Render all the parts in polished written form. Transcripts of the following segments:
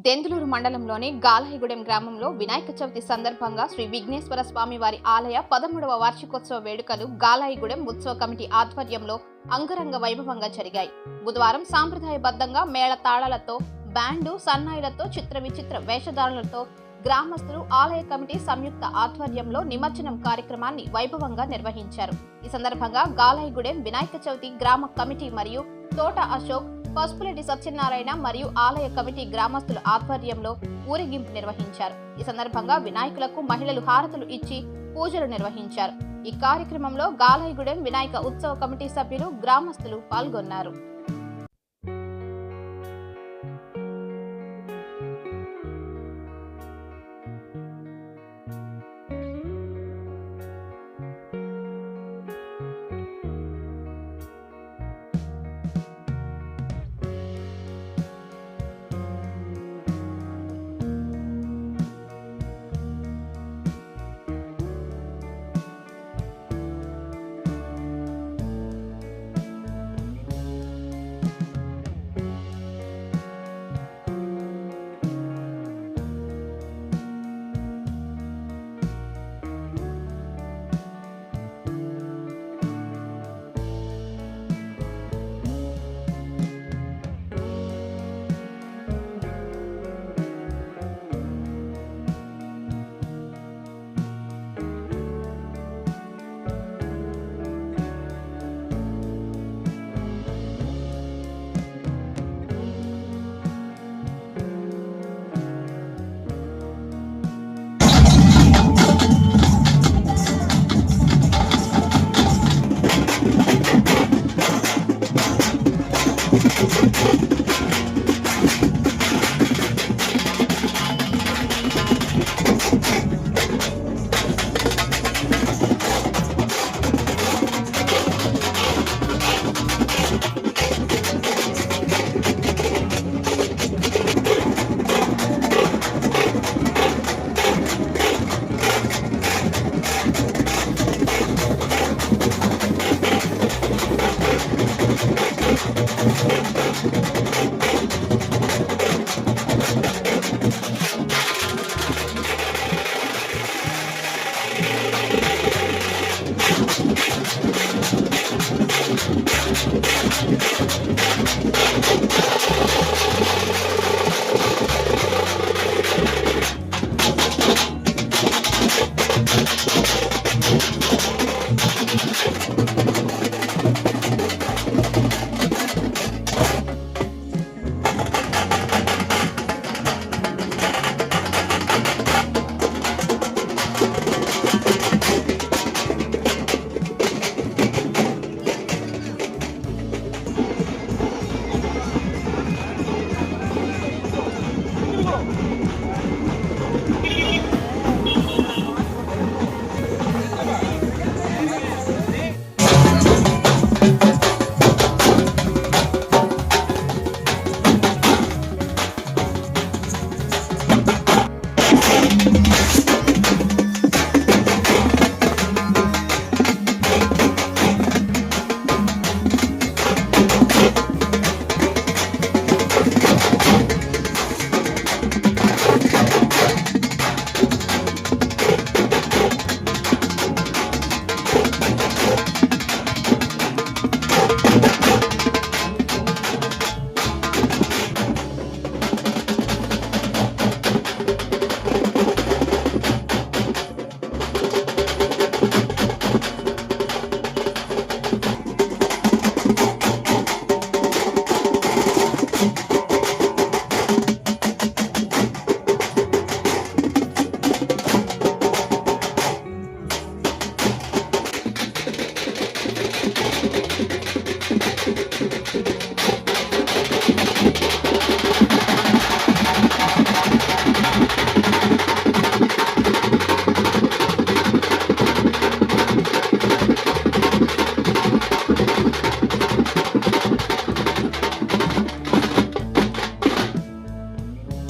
దెందులూరు మండలంలోని గాలహిగూడెం గ్రామంలో వినాయక చవితి సందర్భంగా శ్రీ విఘ్నేశ్వర స్వామి వారి ఆలయ 13వ వార్షికోత్సవ వేడుకలు గాలహిగూడెం ఉత్సవ కమిటీ ఆధ్వర్యంలో అంగరంగ వైభవంగా జరిగాయి. బుధవారం సాంప్రదాయబద్ధంగా మేళ తాళాలతో, బ్యాండు, సన్నాయిలతో, చిత్ర విచిత్ర వేషధారణలతో గ్రామస్తులు ఆలయ కమిటీ సంయుక్త ఆధ్వర్యంలో నిమజ్జనం కార్యక్రమాన్ని వైభవంగా నిర్వహించారు. ఈ సందర్భంగా గాలహిగూడెం వినాయక చవితి గ్రామ కమిటీ మరియు తోట అశోక్, పసుపులెడ్డి సత్యనారాయణ మరియు ఆలయ కమిటీ గ్రామస్తుల ఆధ్వర్యంలో ఊరేగింపు నిర్వహించారు. ఈ సందర్భంగా వినాయకులకు మహిళలు హారతులు ఇచ్చి పూజలు నిర్వహించారు. ఈ కార్యక్రమంలో గాలహిగూడెం వినాయక ఉత్సవ కమిటీ సభ్యులు, గ్రామస్తులు పాల్గొన్నారు.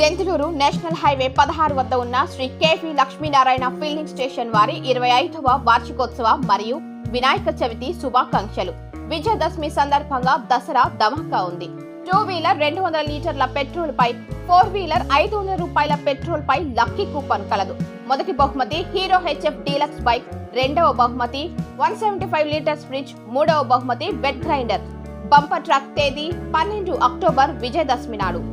దెందులూరు నేషనల్ హైవే 16 వద్ద ఉన్న Shri KV Lakshminarayana filling station వారి 25వ వార్షికోత్సవ మరియు వినాయక చవితి శుభాకాంక్షలు. విజయదశమి సందర్భంగా దసరా ధమాకా ఉంది. 2 వీలర్ 200 లీటర్ల పెట్రోల్ పై, 4 వీలర్ 500 రూపాయల పెట్రోల్ పై లక్కీ కూపన్ కలదు. మొదటి బహుమతి హీరో హెచ్ఎఫ్ డీలక్స్ బైక్, రెండవ బహుమతి 175 లీటర్స్ ఫ్రిడ్జ్, మూడవ బహుమతి బెడ్ గ్రైండర్. బంపర్ ట్రక్ తేదీ 12 అక్టోబర్ విజయదశమి నాడు.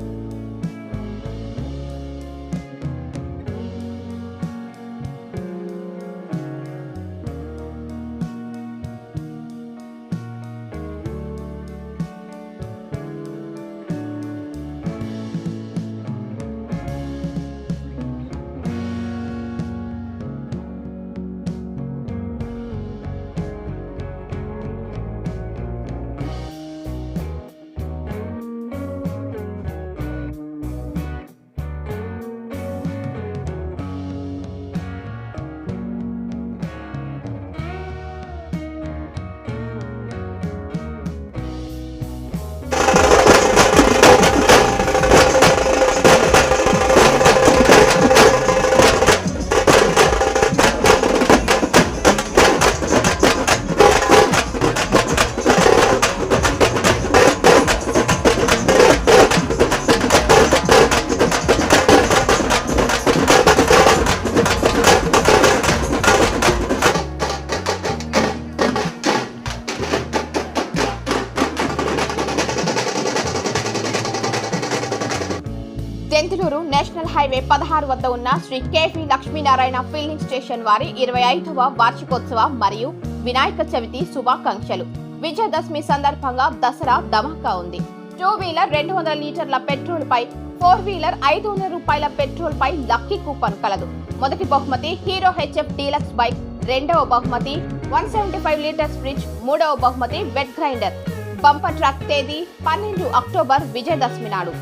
జంతులూరు నేషనల్ హైవే 16 వద్ద ఉన్న Shri KV Lakshminarayana filling station వారి 25వ వార్షికోత్సవ మరియు వినాయక చవితి శుభాకాంక్షలు. విజయదశమి సందర్భంగా దసరా ధమాకా ఉంది. 2 వీలర్ 200 లీటర్ల పెట్రోల్ పై, 4 వీలర్ 500 రూపాయల పెట్రోల్ పై లక్కీ కూపన్ కలదు. మొదటి బహుమతి హీరో హెచ్ఎఫ్ డీలక్స్ బైక్, రెండవ బహుమతి 175 లీటర్స్ ఫ్రిడ్జ్, మూడవ బహుమతి బెడ్ గ్రైండర్. బంపర్ ట్రక్ తేదీ 12 అక్టోబర్ విజయదశమి నాడు.